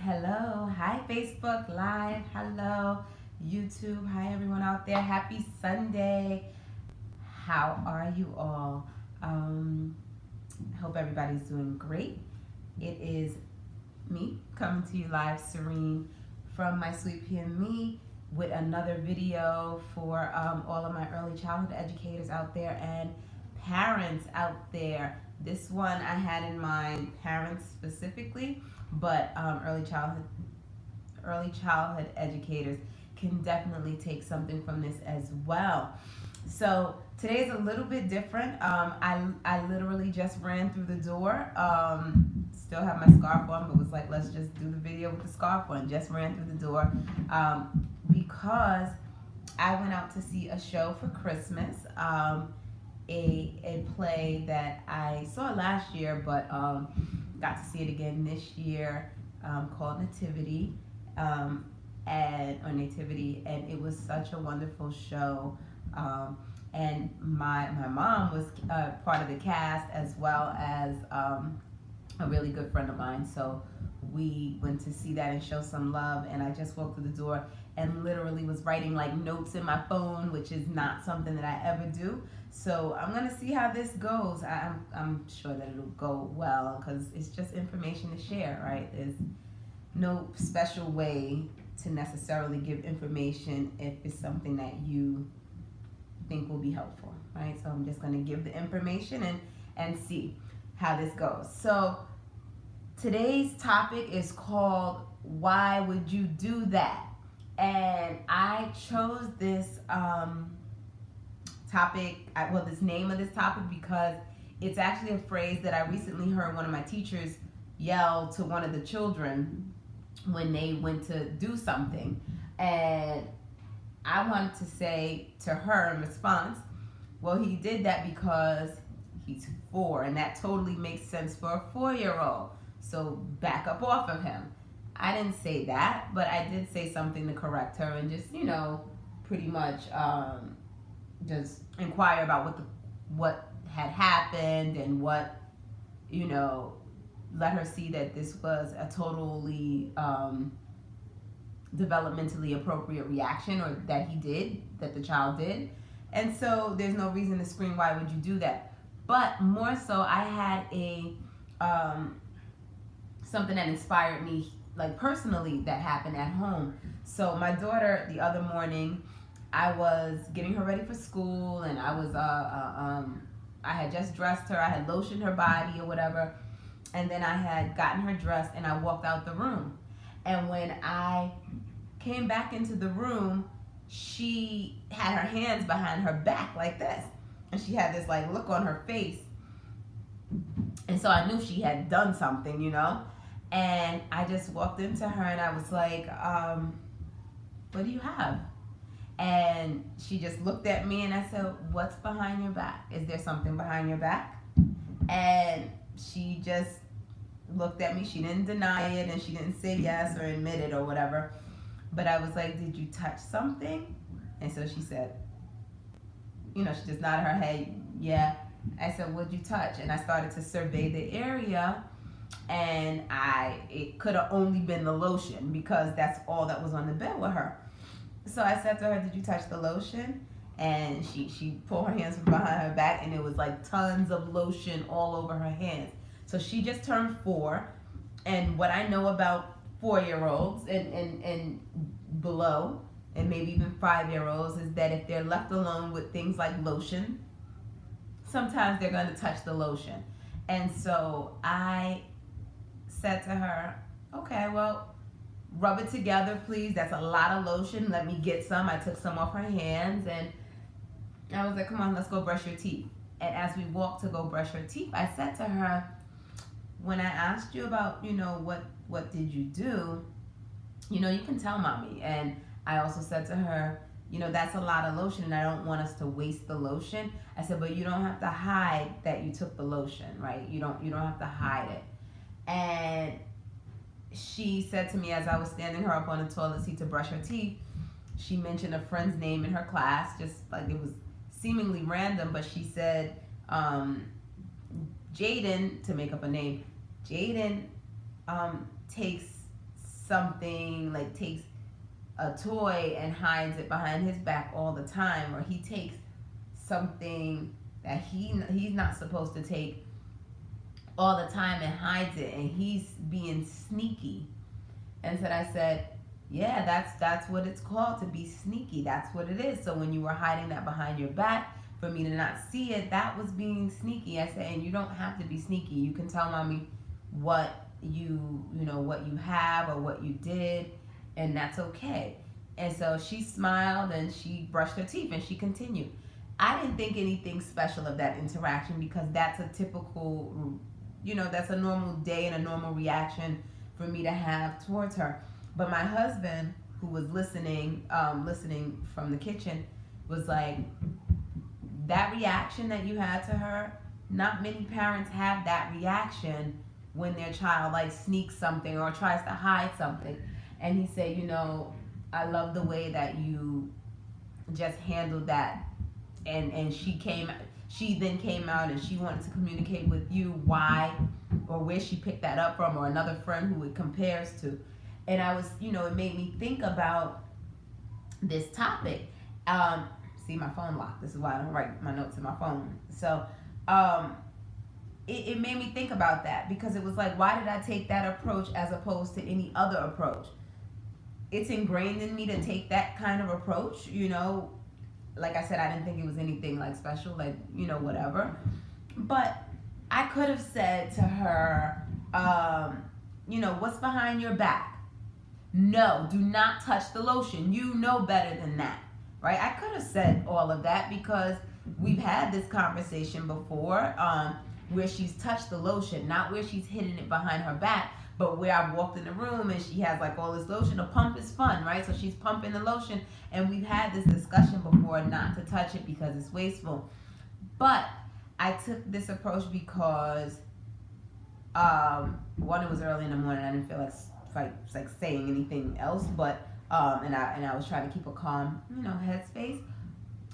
Hello, hi Facebook Live, hello YouTube, hi everyone out there. Happy Sunday. How are you all? Hope everybody's doing great. It is me coming to you live, Serene, from my Sweet Pea and Me, with another video for all of my early childhood educators out there and parents out there. This one I had in mind parents specifically, but early childhood educators can definitely take something from this as well. So today's a little bit different. I literally just ran through the door. Still have my scarf on, but was like, let's just do the video with the scarf on. Just ran through the door because I went out to see a show for Christmas. A play that I saw last year, but got to see it again this year, called Nativity, Nativity, and it was such a wonderful show. And my mom was part of the cast, as well as a really good friend of mine. So we went to see that and show some love. And I just walked through the door and literally was writing like notes in my phone, which is not something that I ever do. So I'm gonna see how this goes. I'm sure that it'll go well because it's just information to share, right? There's no special way to necessarily give information if it's something that you think will be helpful, right? So I'm just gonna give the information and see how this goes. So today's topic is called "Why Would You Do That?" And I chose this this name of this topic because it's actually a phrase that I recently heard one of my teachers yell to one of the children when they went to do something. And I wanted to say to her in response, well, he did that because he's 4, and that totally makes sense for a 4-year-old. So back up off of him. I didn't say that, but I did say something to correct her and just, pretty much just inquire about what had happened and what, let her see that this was a totally developmentally appropriate reaction, or that the child did. And so there's no reason to scream, why would you do that? But more so, I had a something that inspired me, like personally, that happened at home. So my daughter, the other morning, I was getting her ready for school, and I was I had just dressed her, I had lotioned her body or whatever, and then I had gotten her dressed and I walked out the room. And when I came back into the room, she had her hands behind her back like this, and she had this like look on her face, and so I knew she had done something, and I just walked into her and I was like, what do you have? And she just looked at me and I said, what's behind your back? Is there something behind your back? And she just looked at me. She didn't deny it, and she didn't say yes or admit it or whatever. But I was like, did you touch something? And so she said, she just nodded her head, yeah. I said, what'd you touch? And I started to survey the area, and it could have only been the lotion because that's all that was on the bed with her. So I said to her, did you touch the lotion? And she pulled her hands from behind her back, and it was like tons of lotion all over her hands. So she just turned 4, and what I know about 4-year-olds and below, and maybe even 5-year-olds, is that if they're left alone with things like lotion, sometimes they're going to touch the lotion. And so I said to her, okay, well, rub it together, please. That's a lot of lotion. Let me get some. I took some off her hands, and I was like, come on, let's go brush your teeth. And as we walked to go brush her teeth, I said to her, when I asked you about, what did you do, you can tell mommy. And I also said to her, that's a lot of lotion, and I don't want us to waste the lotion. I said, but you don't have to hide that you took the lotion, right? You don't have to hide it. And she said to me, as I was standing her up on the toilet seat to brush her teeth, she mentioned a friend's name in her class, just like it was seemingly random, but she said, Jaden, to make up a name, Jaden takes something, like takes a toy and hides it behind his back all the time, or he takes something that he's not supposed to take all the time and hides it, and he's being sneaky. And so I said, yeah, that's what it's called, to be sneaky. That's what it is. So when you were hiding that behind your back for me to not see it, that was being sneaky. I said, and you don't have to be sneaky. You can tell mommy what what you have or what you did, and that's okay. And so she smiled and she brushed her teeth and she continued. I didn't think anything special of that interaction, because that's a typical, that's a normal day and a normal reaction for me to have towards her. But my husband, who was listening from the kitchen, was like, that reaction that you had to her, not many parents have that reaction when their child like sneaks something or tries to hide something. And he said, I love the way that you just handled that. And she then came out and she wanted to communicate with you why or where she picked that up from, or another friend who it compares to. And I was, it made me think about this topic. See, my phone locked. This is why I don't write my notes in my phone. So it made me think about that, because it was like, why did I take that approach as opposed to any other approach? It's ingrained in me to take that kind of approach, Like I said, I didn't think it was anything like special, like, whatever. But I could have said to her, what's behind your back? No, do not touch the lotion. You know better than that, right? I could have said all of that, because we've had this conversation before, where she's touched the lotion, not where she's hidden it behind her back, but where I've walked in the room and she has like all this lotion. A pump is fun, right? So she's pumping the lotion, and we've had this discussion before not to touch it because it's wasteful. But I took this approach because one, it was early in the morning. I didn't feel like saying anything else, but and I was trying to keep a calm, headspace.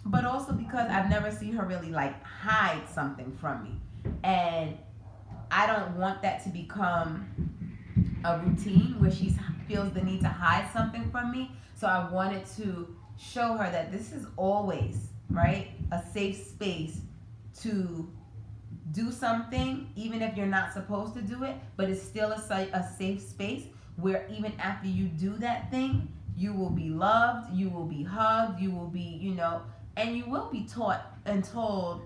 But also because I've never seen her really like hide something from me, and I don't want that to become a routine where she feels the need to hide something from me. So I wanted to show her that this is always, right, a safe space to do something, even if you're not supposed to do it, but it's still a safe space where even after you do that thing, you will be loved, you will be hugged, you will be, and you will be taught and told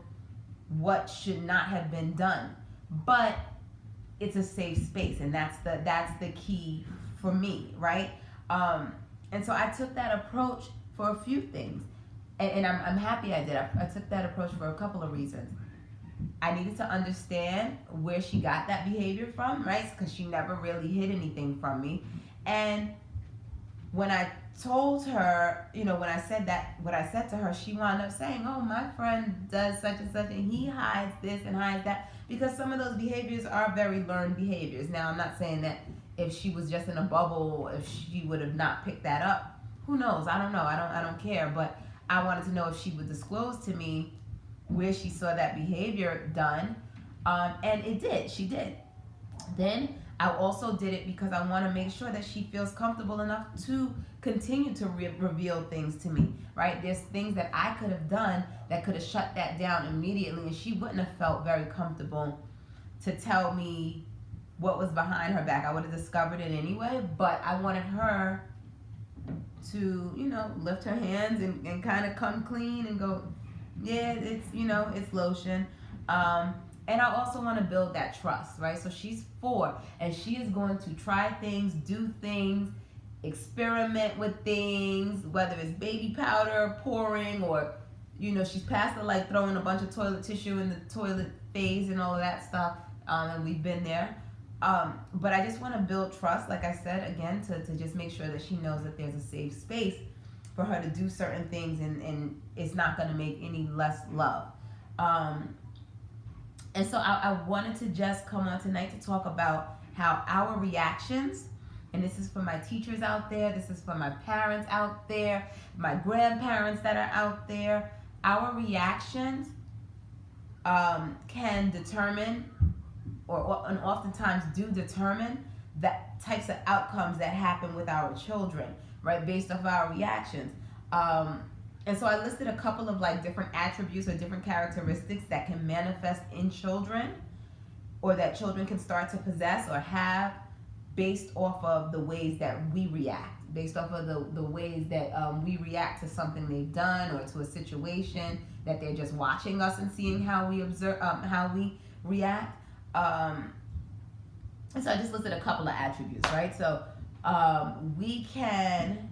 what should not have been done. But it's a safe space, and that's the key for me, right? And so I took that approach for a few things, and I'm happy I did. I took that approach for a couple of reasons. I needed to understand where she got that behavior from, right? Because she never really hid anything from me. And when I told her, when I said that, what I said to her, she wound up saying, oh, my friend does such and such, and he hides this and hides that, because some of those behaviors are very learned behaviors. Now, I'm not saying that if she was just in a bubble, if she would have not picked that up. Who knows? I don't know. I don't care. But I wanted to know if she would disclose to me where she saw that behavior done. And it did. She did. Then I also did it because I want to make sure that she feels comfortable enough to continue to reveal things to me, right? There's things that I could have done that could have shut that down immediately, and she wouldn't have felt very comfortable to tell me what was behind her back. I would have discovered it anyway, but I wanted her to, lift her hands and kind of come clean and go, yeah, it's lotion. And I also want to build that trust, right? So she's 4, and she is going to try things, do things, experiment with things, whether it's baby powder pouring, or, she's past the like throwing a bunch of toilet tissue in the toilet phase and all of that stuff. And we've been there. But I just want to build trust, like I said, again, to just make sure that she knows that there's a safe space for her to do certain things, and it's not going to make any less love. And so I wanted to just come on tonight to talk about how our reactions, and this is for my teachers out there, this is for my parents out there, my grandparents that are out there, our reactions can determine, and oftentimes do determine, that types of outcomes that happen with our children, right, based off our reactions. And so I listed a couple of like different attributes or different characteristics that can manifest in children, or that children can start to possess or have, based off of the ways that we react, based off of the ways that we react to something they've done, or to a situation that they're just watching us and seeing how we observe, how we react. And so I just listed a couple of attributes, right? So we can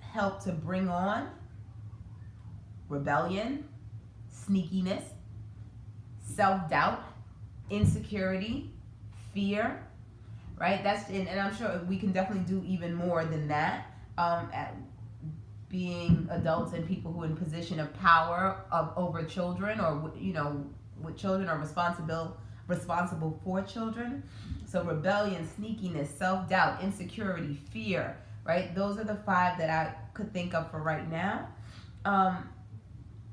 help to bring on rebellion, sneakiness, self-doubt, insecurity, fear, right? That's and I'm sure we can definitely do even more than that. At being adults and people who are in position of power over children, or with children, or responsible for children. So rebellion, sneakiness, self-doubt, insecurity, fear, right? Those are the 5 that I could think of for right now.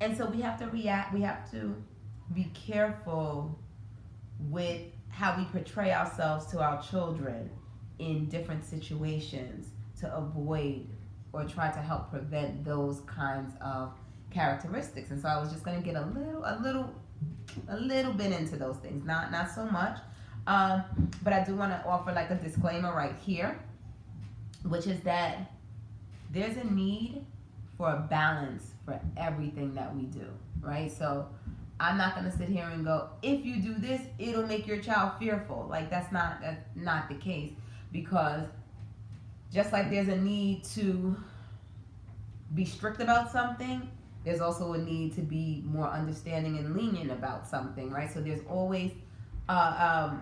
And so we have to react. We have to be careful with how we portray ourselves to our children in different situations, to avoid or try to help prevent those kinds of characteristics. And so I was just going to get a little bit into those things, not so much, but I do want to offer like a disclaimer right here, which is that there's a need for a balance for everything that we do, right? So I'm not going to sit here and go, if you do this, it'll make your child fearful. Like that's not the case, because just like there's a need to be strict about something, there's also a need to be more understanding and lenient about something, right? So there's always a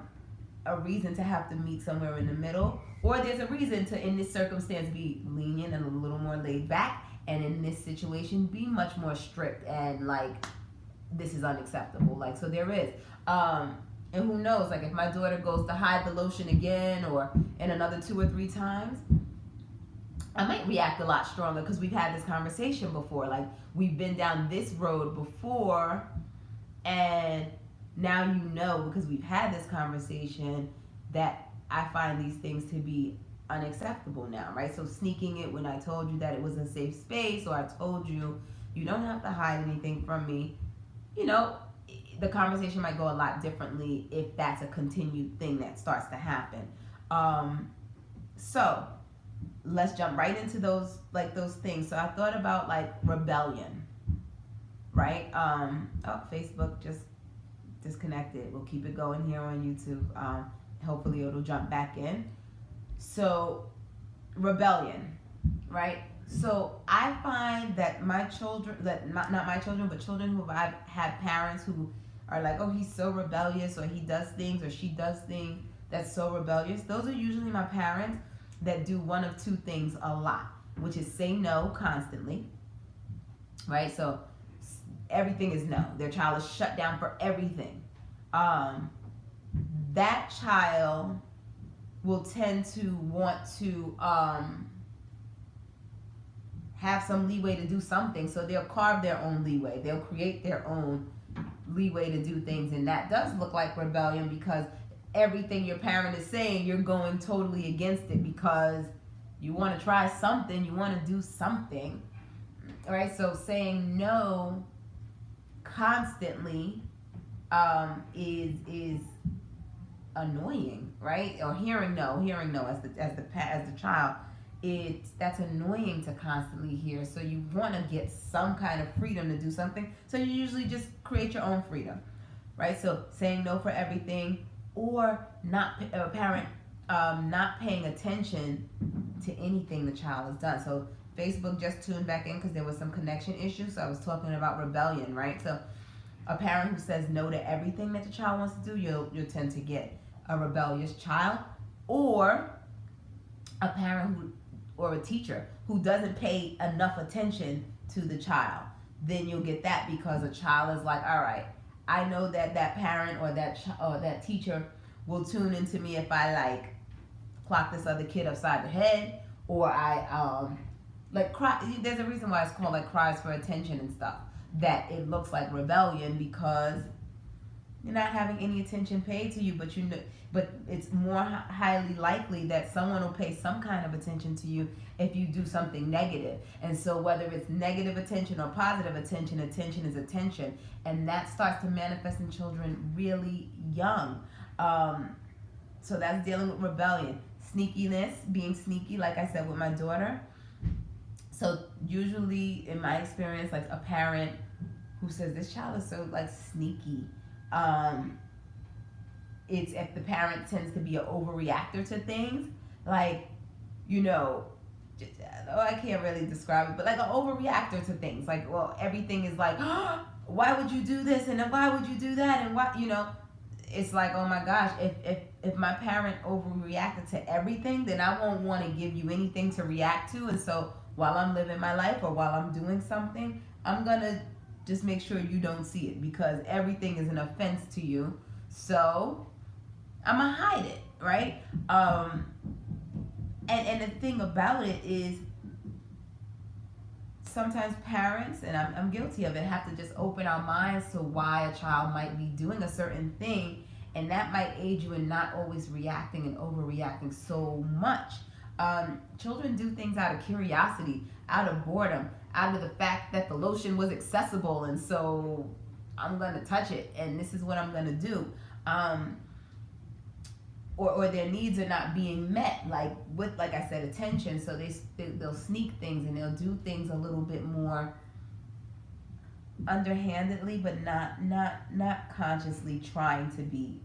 reason to have to meet somewhere in the middle, or there's a reason to, in this circumstance, be lenient and a little more laid back, and in this situation, be much more strict and like, this is unacceptable. Like, so there is. And who knows, like if my daughter goes to hide the lotion again, or in another 2 or 3 times, I might react a lot stronger, because we've had this conversation before. Like, we've been down this road before, and now you know, because we've had this conversation, that I find these things to be unacceptable now, right? So sneaking it when I told you that it was a safe space, or I told you, you don't have to hide anything from me, the conversation might go a lot differently if that's a continued thing that starts to happen. So let's jump right into those things. So I thought about like rebellion, right? Facebook just disconnected. We'll keep it going here on YouTube. Hopefully it'll jump back in. So rebellion, right? So I find that my children, not my children, but children who I've had parents who are like, oh, he's so rebellious, or he does things, or she does things that's so rebellious. Those are usually my parents that do one of 2 things a lot, which is say no constantly, right? So everything is no. Their child is shut down for everything. That child will tend to want to have some leeway to do something, so they'll carve their own leeway. They'll create their own leeway to do things, and that does look like rebellion, because everything your parent is saying, you're going totally against it because you want to try something, you want to do something, right? So saying no constantly is annoying, right? Or hearing no as the child, that's annoying to constantly hear. So you want to get some kind of freedom to do something. So you usually just create your own freedom, right? So saying no for everything, or a parent not paying attention to anything the child has done. So Facebook just tuned back in because there was some connection issues. So I was talking about rebellion, right? So a parent who says no to everything that the child wants to do, you'll tend to get a rebellious child. Or a parent or a teacher who doesn't pay enough attention to the child. Then you'll get that, because a child is like, all right, I know that parent or that teacher will tune into me if I like clock this other kid upside the head, or I like cry. There's a reason why it's called like cries for attention and stuff. That it looks like rebellion, because you're not having any attention paid to you, but you know, but it's more highly likely that someone will pay some kind of attention to you if you do something negative. And so whether it's negative attention or positive attention, attention is attention, and that starts to manifest in children really young. So that's dealing with rebellion, sneakiness, being sneaky, like I said with my daughter. So usually in my experience, like a parent who says this child is so like sneaky, it's if the parent tends to be an overreactor to things, like, you know, just, I can't really describe it, but like an overreactor to things. Like, well, everything is like, oh, why would you do this, and then why would you do that, and why, you know, it's like, oh my gosh, if my parent overreacted to everything, then I won't want to give you anything to react to. And so while I'm living my life or while I'm doing something, I'm gonna just make sure you don't see it, because everything is an offense to you. So I'm gonna hide it, right? And the thing about it is, sometimes parents, and I'm guilty of it, have to just open our minds to why a child might be doing a certain thing, and that might aid you in not always reacting and overreacting so much. Children do things out of curiosity, out of boredom, out of the fact that the lotion was accessible, and so I'm gonna touch it, and this is what I'm gonna do. Or their needs are not being met, like with, like I said, attention. So they'll sneak things, and they'll do things a little bit more underhandedly, but not consciously trying to be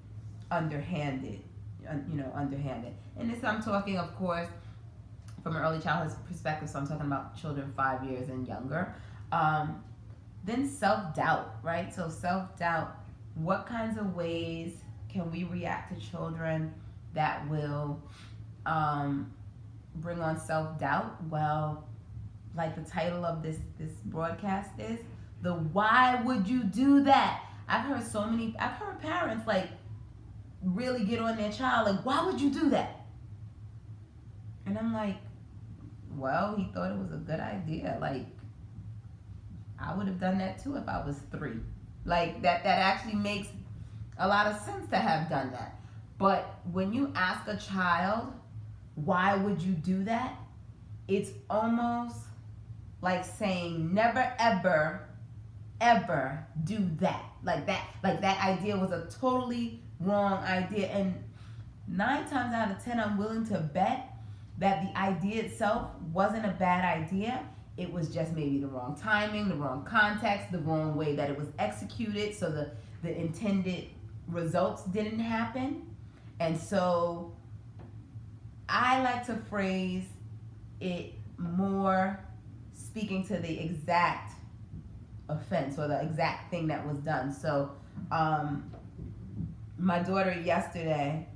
underhanded, underhanded. And this, I'm talking, of course, from an early childhood perspective. So I'm talking about children 5 years and younger. Then self-doubt, right? So self-doubt, what kinds of ways can we react to children that will bring on self-doubt? Well, like the title of this broadcast is, the why would you do that? I've heard parents like really get on their child, like, why would you do that? And I'm like, well, he thought it was a good idea. Like, I would have done that too if I was 3. Like, that actually makes a lot of sense to have done that. But when you ask a child, why would you do that? It's almost like saying, never, ever, ever do that. Like that idea was a totally wrong idea. And 9 times out of 10, I'm willing to bet that the idea itself wasn't a bad idea. It was just maybe the wrong timing, the wrong context, the wrong way that it was executed. So the intended results didn't happen. And so I like to phrase it more speaking to the exact offense or the exact thing that was done. So my daughter yesterday,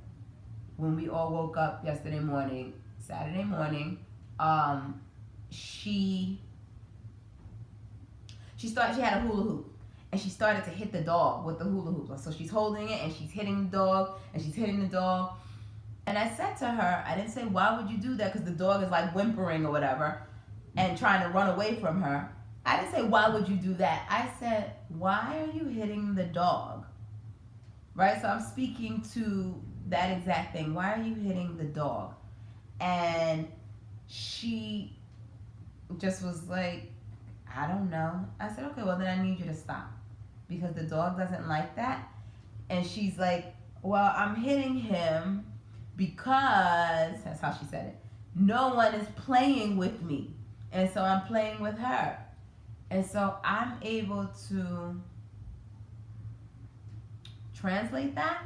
when we all woke up yesterday morning, Saturday morning, she had a hula hoop. And she started to hit the dog with the hula hoop. So she's holding it, and she's hitting the dog, and she's hitting the dog. And I said to her, I didn't say, why would you do that? Because the dog is like whimpering or whatever and trying to run away from her. I didn't say, why would you do that? I said, why are you hitting the dog? Right? So I'm speaking to that exact thing. Why are you hitting the dog? And she just was like, I don't know. I said, okay, well, then I need you to stop, because the dog doesn't like that. And she's like, well, I'm hitting him because, that's how she said it, no one is playing with me, and so I'm playing with her. And so I'm able to translate that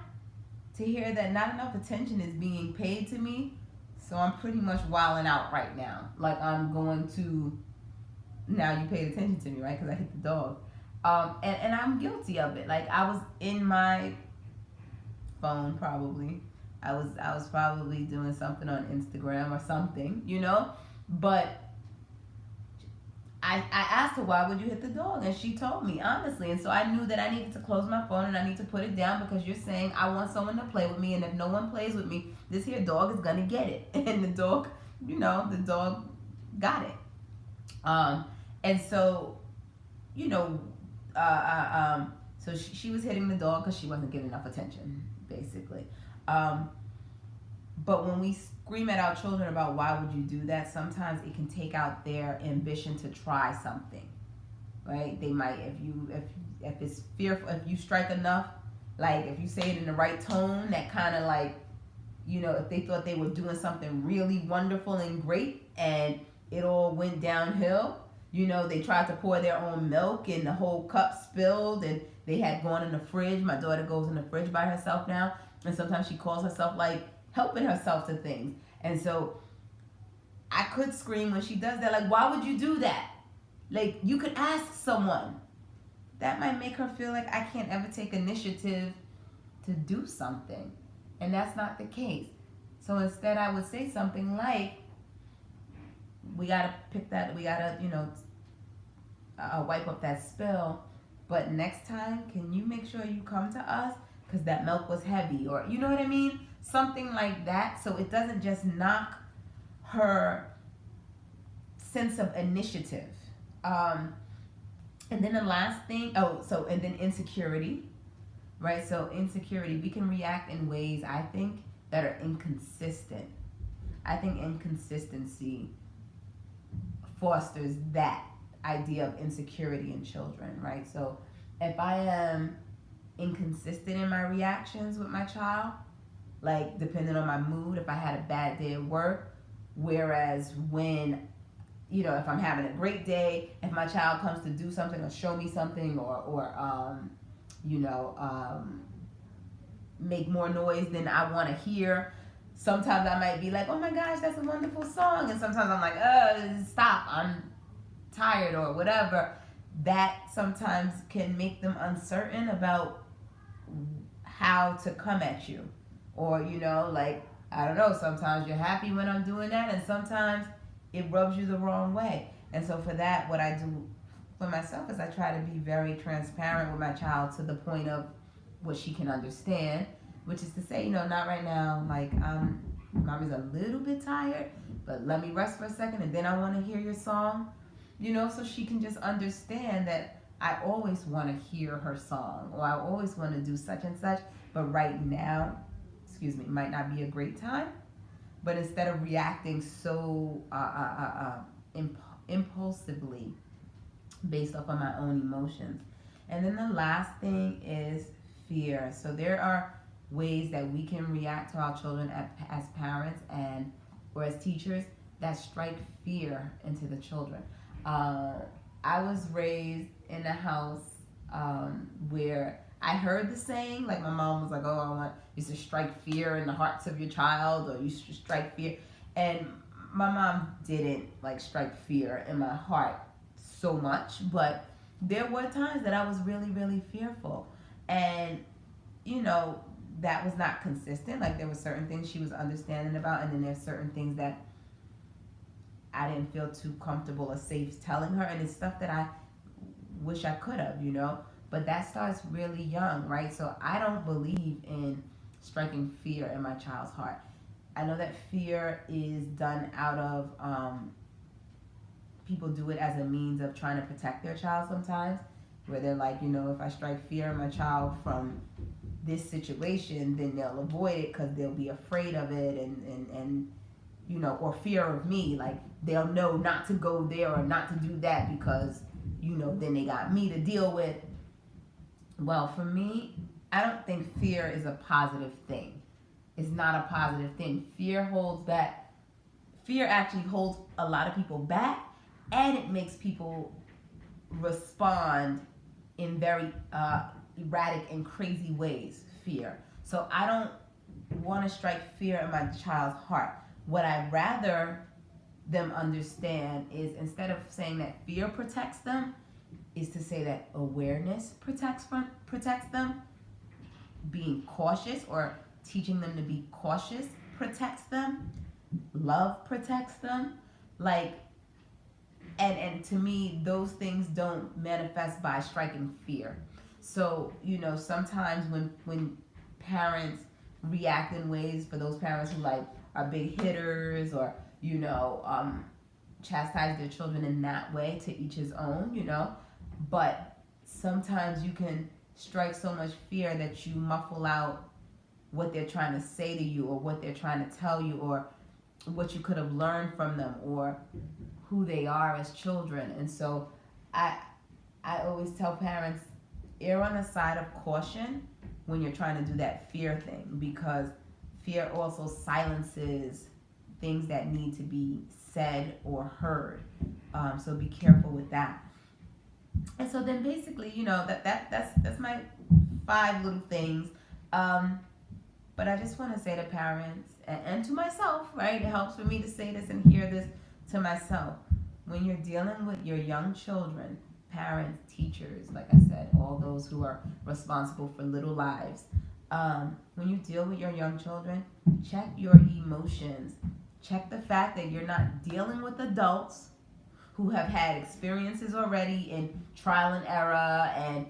to hear that not enough attention is being paid to me, so I'm pretty much wilding out right now. Like, I'm going to, now you paid attention to me, right? Because I hit the dog. And I'm guilty of it. Like, I was in my phone probably. I was probably doing something on Instagram or something, But I asked her, why would you hit the dog? And she told me, honestly. And so I knew that I needed to close my phone and I need to put it down, because you're saying I want someone to play with me. And if no one plays with me, this here dog is going to get it. And the dog, the dog got it. And so, so So she was hitting the dog because she wasn't getting enough attention, basically. Um, but when we scream at our children about why would you do that, sometimes it can take out their ambition to try something, right? They might, if it's fearful, if you strike enough, like if you say it in the right tone, that kind of like, you know, if they thought they were doing something really wonderful and great and it all went downhill, you know, they tried to pour their own milk and the whole cup spilled and they had gone in the fridge. My daughter goes in the fridge by herself now, and sometimes she calls herself like helping herself to things. And so I could scream when she does that, like, why would you do that? Like, you could ask someone. That might make her feel like I can't ever take initiative to do something. And that's not the case. So instead I would say something like, we gotta pick that, we gotta, you know, wipe up that spill. But next time, can you make sure you come to us? Because that milk was heavy, or you know what I mean? Something like that. So it doesn't just knock her sense of initiative. And then the last thing, and then insecurity, right? So insecurity, we can react in ways, I think, that are inconsistent. I think inconsistency fosters that idea of insecurity in children, right? So if I am inconsistent in my reactions with my child, like depending on my mood, if I had a bad day at work, whereas when, you know, if I'm having a great day, if my child comes to do something or show me something or make more noise than I want to hear, sometimes I might be like, oh my gosh, that's a wonderful song. And sometimes I'm like, stop, I'm tired or whatever. That sometimes can make them uncertain about how to come at you. Or, you know, like, I don't know, sometimes you're happy when I'm doing that, and sometimes it rubs you the wrong way. And so for that, what I do for myself is I try to be very transparent with my child to the point of what she can understand, which is to say, you know, not right now, like, mommy's a little bit tired, but let me rest for a second and then I want to hear your song, you know, so she can just understand that I always want to hear her song, or I always want to do such and such, but right now, might not be a great time. But instead of reacting so impulsively based off of my own emotions. And then the last thing is fear. So there are ways that we can react to our children as parents and or as teachers that strike fear into the children. I was raised in a house where I heard the saying, like my mom was like, oh, I want you to strike fear in the hearts of your child, or you should strike fear. And my mom didn't like strike fear in my heart so much, but there were times that I was really, really fearful. And, you know, that was not consistent. Like there were certain things she was understanding about, and then there's certain things that I didn't feel too comfortable or safe telling her. And it's stuff that I wish I could have, you know. But that starts really young, right? So I don't believe in striking fear in my child's heart. I know that fear is done out of, people do it as a means of trying to protect their child sometimes, where they're like, you know, if I strike fear in my child from this situation, then they'll avoid it because they'll be afraid of it and you know, or fear of me, like they'll know not to go there or not to do that because, you know, then they got me to deal with. Well, for me, I don't think fear is a positive thing. It's not a positive thing. Fear actually holds a lot of people back, and it makes people respond in very erratic and crazy ways. Fear. So I don't want to strike fear in my child's heart. What I'd rather them understand is, instead of saying that fear protects them, is to say that awareness protects them. Being cautious, or teaching them to be cautious, protects them. Love protects them. Like, and to me, those things don't manifest by striking fear. So, you know, sometimes when parents react in ways, for those parents who like are big hitters, or, you know, chastise their children in that way, to each his own, you know. But sometimes you can strike so much fear that you muffle out what they're trying to say to you, or what they're trying to tell you, or what you could have learned from them, or who they are as children. And so I I always tell parents, err on the side of caution when you're trying to do that fear thing, because fear also silences things that need to be said or heard. So be careful with that. And so then basically, that's my 5 little things. Um, but I just want to say to parents, and to myself, right? It helps for me to say this and hear this to myself. When you're dealing with your young children, parents, teachers, like I said, all those who are responsible for little lives, when you deal with your young children, check your emotions. Check the fact that you're not dealing with adults who have had experiences already in trial and error. And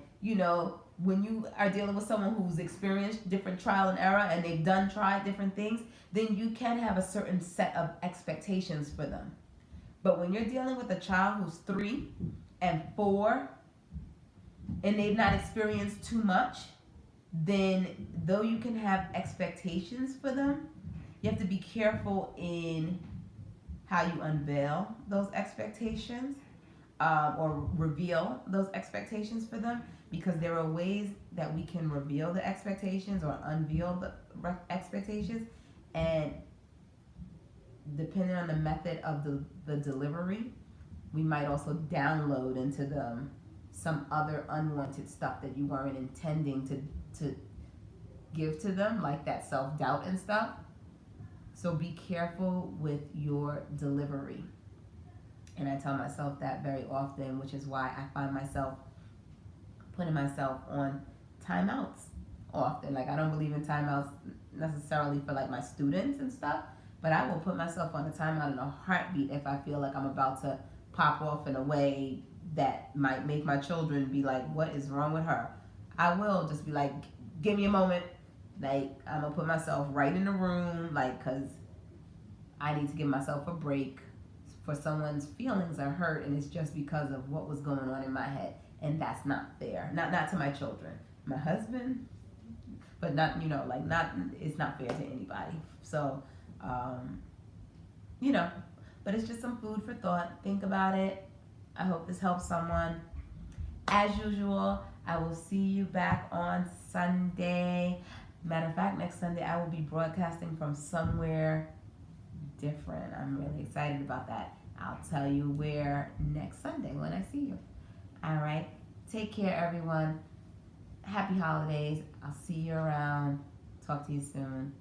when you are dealing with someone who's experienced different trial and error, and they've tried different things, then you can have a certain set of expectations for them. But when you're dealing with a child who's 3 and 4, and they've not experienced too much, then though you can have expectations for them, you have to be careful in how you unveil those expectations, or reveal those expectations for them, because there are ways that we can reveal the expectations or unveil the expectations, and depending on the method of the delivery, we might also download into them some other unwanted stuff that you weren't intending to give to them, like that self-doubt and stuff. So be careful with your delivery. And I tell myself that very often, which is why I find myself putting myself on timeouts often. Like, I don't believe in timeouts necessarily for like my students and stuff, but I will put myself on a timeout in a heartbeat if I feel like I'm about to pop off in a way that might make my children be like, what is wrong with her? I will just be like, give me a moment. Like, I'm gonna put myself right in the room, like, cause I need to give myself a break. For someone's feelings are hurt, and it's just because of what was going on in my head, and that's not fair. Not to my children, my husband, but not not, it's not fair to anybody. So, but it's just some food for thought. Think about it. I hope this helps someone. As usual, I will see you back on Sunday. Matter of fact, next Sunday I will be broadcasting from somewhere different. I'm really excited about that. I'll tell you where next Sunday when I see you. All right. Take care, everyone. Happy holidays. I'll see you around. Talk to you soon.